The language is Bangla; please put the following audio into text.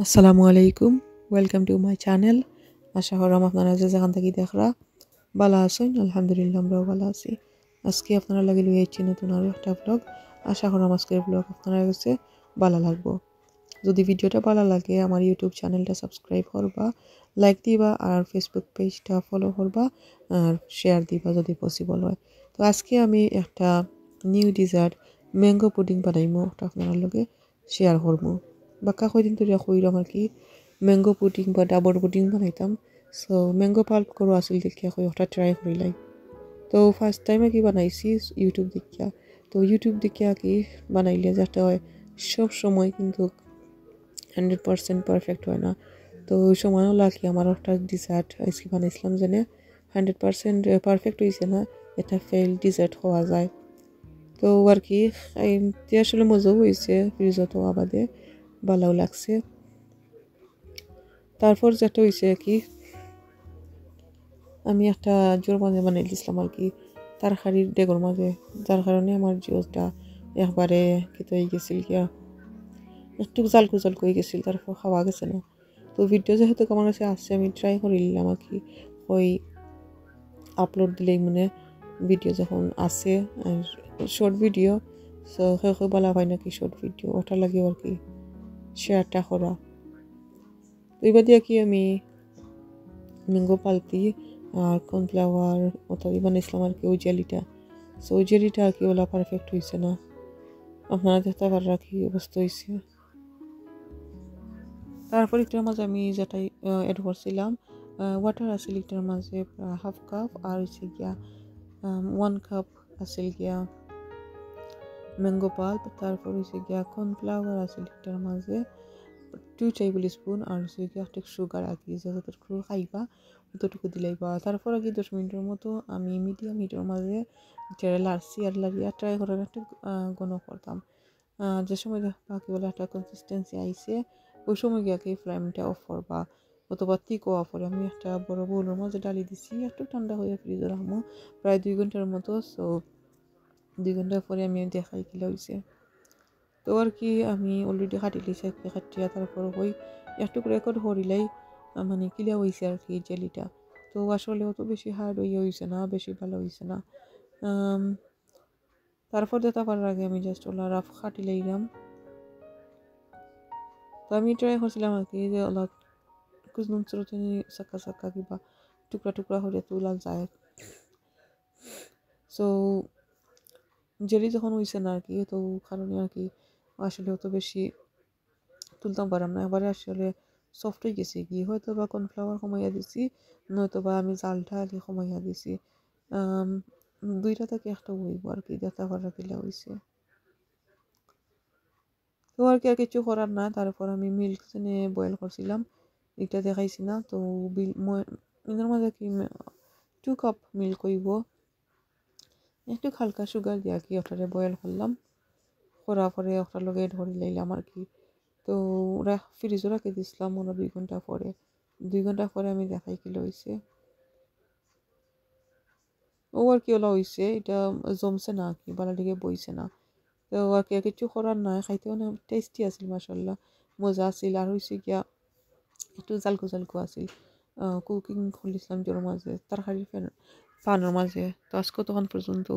আসসালামু আলাইকুম ওয়েলকাম টু মাই চ্যানেল আশা করাম আপনারা যে যেখান থেকে দেখরা ভালো আছেন আলহামদুলিল্লাহ আমরাও ভালো আছি আজকে আপনারা লাগি লই আইছি নতুন আরো একটা ব্লগ আশা করাম আজকের ব্লগ আপনারা কাছে ভালো লাগবো যদি ভিডিওটা ভালো লাগে আমার ইউটিউব চ্যানেলটা সাবস্ক্রাইব করবা লাইক দিবা আর ফেসবুক পেজটা ফলো করবা আর শেয়ার দিবা যদি পসিবল হয় তো আজকে আমি একটা নিউ ডিজার্ট ম্যাঙ্গো পুডিং বানাইমু ওটা আপনারা লগে শেয়ার করবো বাক্কা কয়দিন ধরে কইরাম আর কি ম্যাঙ্গো পুডিং বা ডাবর পুডিং বানাইতাম সো ম্যাঙ্গো পাল্প করো আসল দেখিয়া কই ওটা ট্রাই করিলাই তো ফার্স্ট টাইম কি বানাইছি ইউটিউব দেখিয়া তো ইউটিউব দেখিয়া কি বানাইলে যেটা হয় সব সময় কিন্তু 100% পারফেক্ট হয় না তো ওই সময়ও লাগে আমার একটা ডিজার্ট আজকে বানাইছিলাম জানে 100% পারফেক্ট হয়েছে না এটা ফেল ডিজার্ট হওয়া যায় তো আর কি আসলে মজাও হয়েছে ফ্রিজত আবাদে ভালোও লাগছে তারপর যেটা হয়েছে কি আমি একটা জোর মাঝে বানাই দিয়েছিলাম আর কি তরকারির ডেগর মাঝে যার কারণে আমার জোরটা একবারে খেতে হয়ে গেছিল গিয়া একটু জালকু জালকু হয়ে গেছিল তারপর খাওয়া গেছে না তো ভিডিও যেহেতু আমার কাছে আসছে আমি ট্রাই করে নিলাম আর কি ওই আপলোড দিলেই মানে ভিডিও যখন আসে আর শর্ট ভিডিও সো সেও বলা হয় নাকি শর্ট ভিডিও ওটা লাগে আর কি শেয়ারটা করা তো এবার দিয়ে কি আমি ম্যাঙ্গো পাল্পি আর কর্নফ্লাওয়ার অর্থাৎ বানাইছিলাম আর কি ওই জেলিটা সো ওই জেলিটা আর কি ওলা পারফেক্ট হয়েছে না আপনারা দেখতে পারা কি অবস্থা হয়েছে তারপর একটার মাঝে আমি যেটাই অ্যাড করছিলাম ওয়াটার আছে লিটার মাঝে হাফ কাপ আর হচ্ছে গিয়া 1 কাপ আছে গিয়া ম্যাঙ্গো পাল্প তারপর হচ্ছে গিয়া কর্নফ্লাওয়ার আছে লিটার মাঝে 2 টেবিল স্পুন আর হচ্ছে গিয়া একটা সুগার আর কি যতটুকু খাইবা অতটুকু দিলাইবা তারপর আগে 10 মিনিটের মতো আমি মিডিয়াম হিটের মাঝে যেটা লাড়ছি আর লাড়িয়া ট্রাই করার একটা ঘন করতাম যে সময় বাকি বলে একটা কনসিস্টেন্সি আইসে ওই সময় গিয়ে কি ফ্লেমটা অফ করবা অথবা তিকো অফ করে আমি একটা বড় বোলের মাঝে ডালি দিছি একটু ঠান্ডা হয়ে ফ্রিজে রাখবো প্রায় 2 ঘন্টার মতো সো 2 ঘন্টা পরে আমি দেখাই কি হয়েছে তো আর কি আমি অলরেডি কাটি লিছি কাটিয়া তারপর ওই একটু রেকর্ড করিলাই মানে ক্লিয়ার হয়েছে আর কি জেলিটা তো আসলে অত বেশি হার্ড হয়েছে না বেশি ভালো হয়েছে না তারপর যেতে পারার আগে আমি জাস্ট ওলা রাফ কাটি লাইলাম তো আমি ট্রাই করছিলাম আর কি যে অলপ কুচনুম ছোটনি সাক্কা সাক্কা কিবা টুকরা টুকরা হলে তোলা যায় সো জেলি যখন হয়েছে না আর কি তো কারণে আর কি আসলে অত বেশি তুলতাম পারলাম না এবারে আসলে সফট হয়ে গেছে কি হয়তো বা কর্নফ্লাওয়ার কমাইয়া দিছি নয়তো বা আমি জালটা আর কি কমাইয়া দিছি দুইটা থেকে একটা হইব আর কি যাতে করার কিলা হয়েছে তো আর কি আর কিছু করার না তারপর আমি মিল্ক চেনে বয়েল করছিলাম এটা দেখাইছি না তো এর মাঝে কি 2 কাপ মিল্ক হইব একটু হালকা সুগার দিয়া কি ওটারে বয়েল করলাম করার পরে ওটার লগে ধরে লাইলাম আর কি তো ওরা ফ্রিজও রাখে দিছিলাম মনে 2 ঘন্টা পরে 2 ঘন্টা পরে আমি দেখাই কি হয়েছে ও আর কি ওলা হয়েছে এটা জমছে না কি বালা দিকে বইছে না তো আর কি কিছু করার নাই খাইতে অনেক টেস্টি আছিল মাশাআল্লাহ মজা আছিল আর হয়েছে গিয়া একটু জালকু জালকু আছিল কুকিং খুলিছিলাম জোর মাঝে তরকারি পানের মাঝে তো আজকে তখন পর্যন্ত